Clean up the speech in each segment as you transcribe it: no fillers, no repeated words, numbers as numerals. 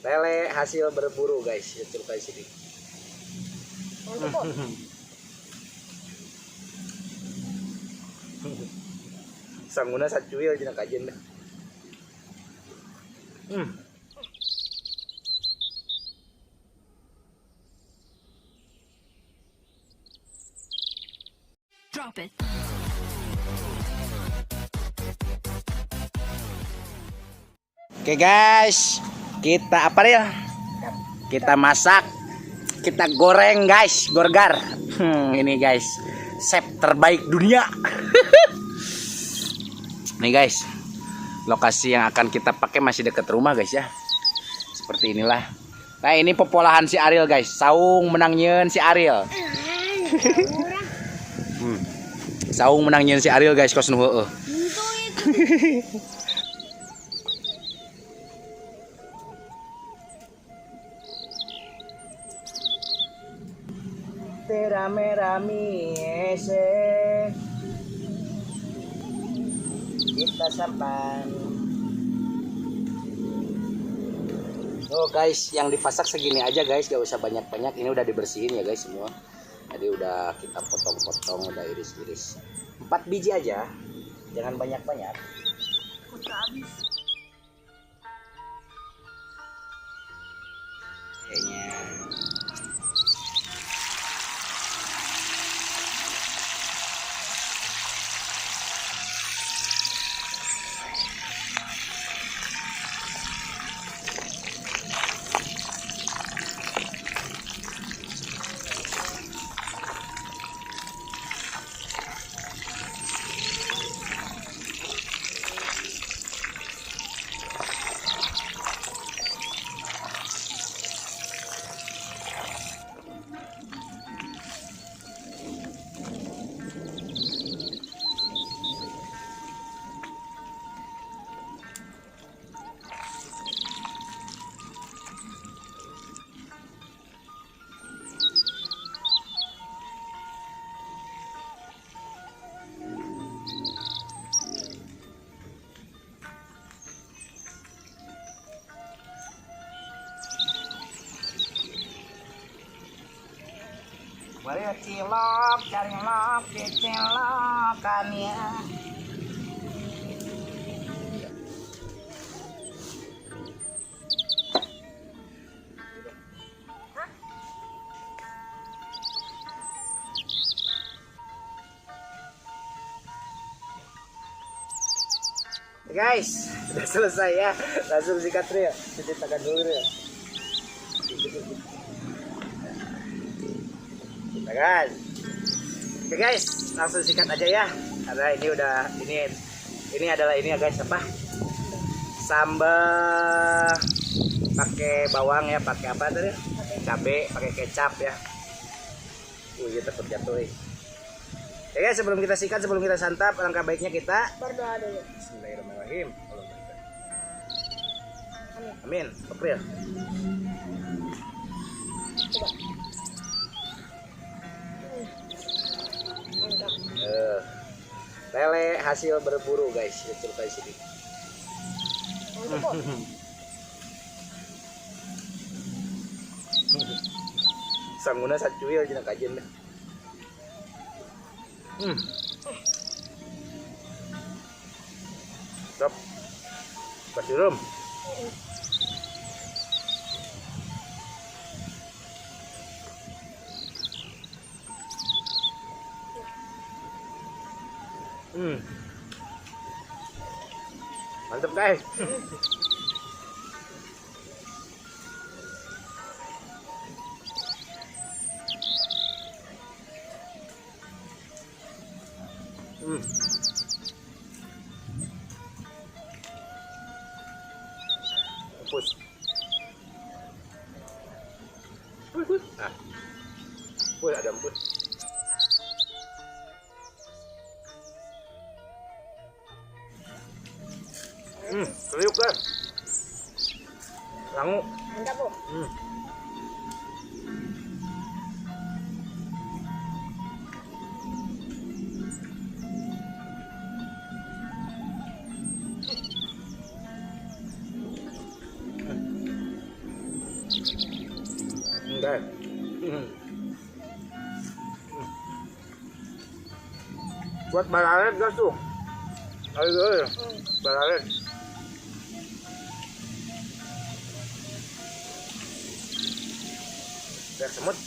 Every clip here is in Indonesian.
Lele hasil berburu guys, ya celukai sini. Sangguna sacuil jeung kajen dah. Drop it. Oke guys, kita apa ya? Kita masak, kita goreng guys, gorgar. Ini guys, chef terbaik dunia. Nih guys, lokasi yang akan kita pakai masih dekat rumah guys ya. Seperti inilah. Nah ini pepolahan si Ariel guys, saung menangnya si Ariel. Saung menangnya si Ariel guys, kos nu heueuh. Rame-rame kita sampan. Oh guys, yang dipasak segini aja guys, gak usah banyak-banyak. Ini udah dibersihin ya guys semua. Jadi udah kita potong-potong, udah iris-iris. 4 biji aja, jangan banyak-banyak. Kayaknya. Mari cilok, cari lok, dicilokan ya. Guys, sudah selesai ya. Langsung sikat ya. Cuci tangan dulu ya. Kan. Oke guys, langsung sikat aja ya. Karena ini udah ini adalah ini ya guys apa? Sambal pakai bawang ya, pakai apa tadi? Cabe, pakai kecap ya. Iya tetap jatuh. Oke guys, sebelum kita sikat, sebelum kita santap, alangkah baiknya kita berdoa dulu. Bismillahirrahmanirrahim. Amin. April. Lele hasil berburu guys, ya celukai sini. Sangguna sacuil jeung kajen dah. Stop. Basirum. Mantap guys. Empus. Ah. Ada empus. Kriuk kan? Langu. Mantap bu. guys. Buat balaret guys tuh. Ayo, balaret. Kayak semut.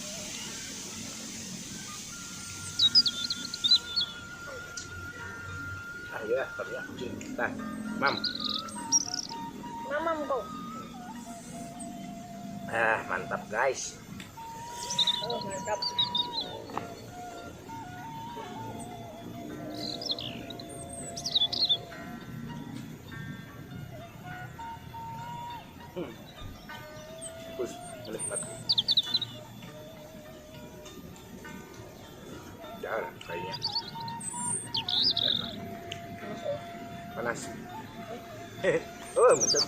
Ah ya, kerja. Nah, mam. Mamam kau. Ah, mantap guys. Oh, mantap. Terus menikmat. Jangan kayaknya. Panas. Oh, macam.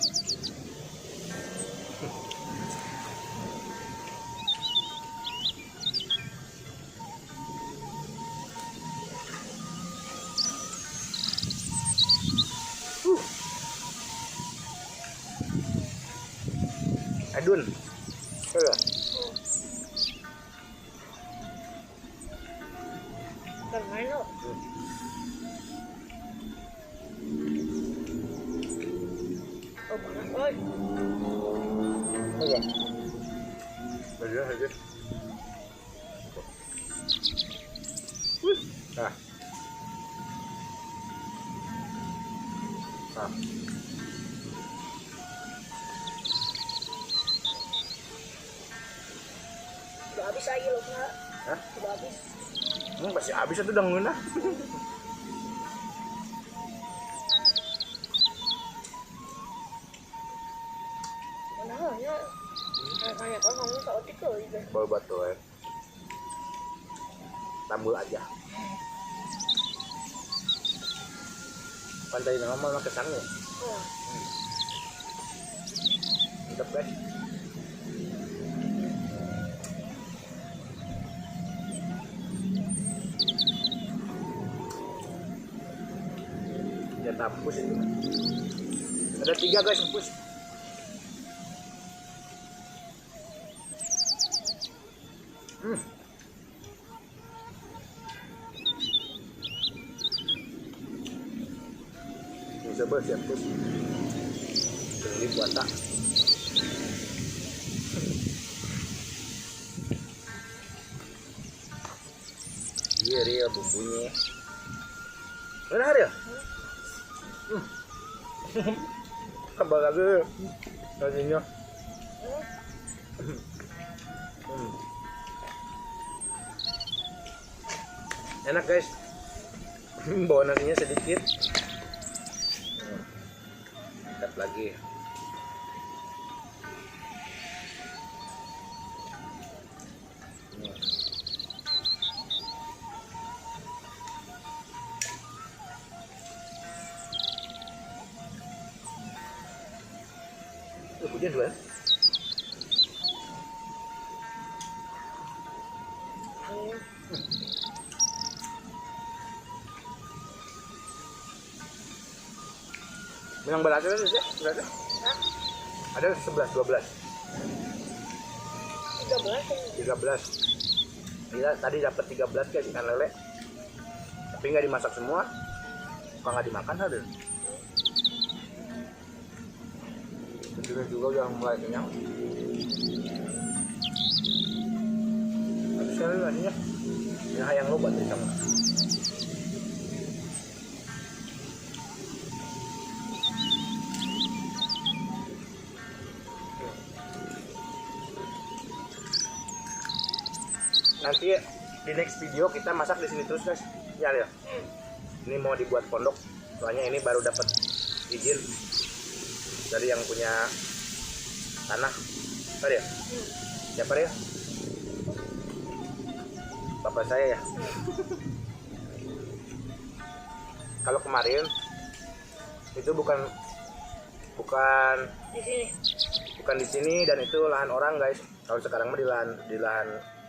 Adun. Kan main lo. Oh, panas oi. Apa? Aja aja. Nah. Nah. Udah habis aja lo kak. Hah? Udah habis. Pasti habis itu udah ngena. Mana hanya. Kayak kan kamu tak otik lo itu. Baru batu ya. Tambul aja. Pantai nama malah kesannya. Oh. Mantap guys. Ya tampus itu. Ada 3 guys empus. Coba siap pus. Ini buata. Iya dia bumbunya. Benar ya? Tambah lagi nasinya. Enak guys. Bawa nasinya sedikit. Mantap lagi. Hujan dua. Yang berhasil sih, berarti? Ada 11, 12. 13. Gila, tadi dapat 13 kayak ikan lele. Tapi nggak dimasak semua. Kok nggak dimakan ada? Juga udah mulai kenyang. Habis sekali nasinya. Ini hayang lo buat disang. Nanti di next video kita masak di sini terus guys. Ya ya. Ini mau dibuat pondok. Soalnya ini baru dapat izin dari yang punya tanah. Apa ya? Siapa ya? Bapak saya ya. Kalau kemarin itu bukan di sini dan itu lahan orang guys. Kalau sekarang mah di lahan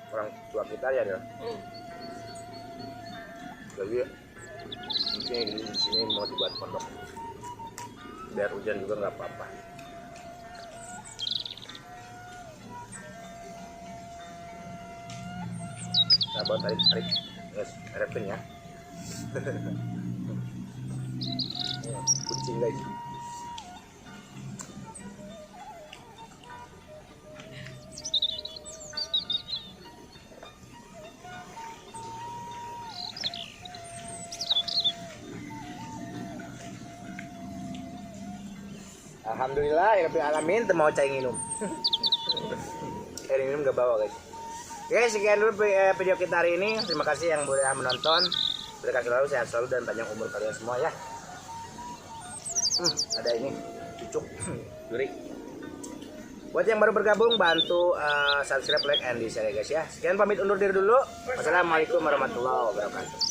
orang tua kita ya dia. Jadi mungkin di sini mau dibuat pondok. Biar hujan juga nggak apa-apa. bawa tarik guys, harapin ya. Kucing guys. Alhamdulillah ya Rabbil alamin teu mau cai minum. Air minum gak bawa guys. Oke, sekian dulu video kita hari ini. Terima kasih yang sudah menonton. Berkah selalu, sehat selalu dan panjang umur kalian semua ya. Ada ini cucuk duri. Buat yang baru bergabung bantu subscribe, like, and di share guys ya. Sekian pamit undur diri dulu. Wassalamualaikum warahmatullahi wabarakatuh.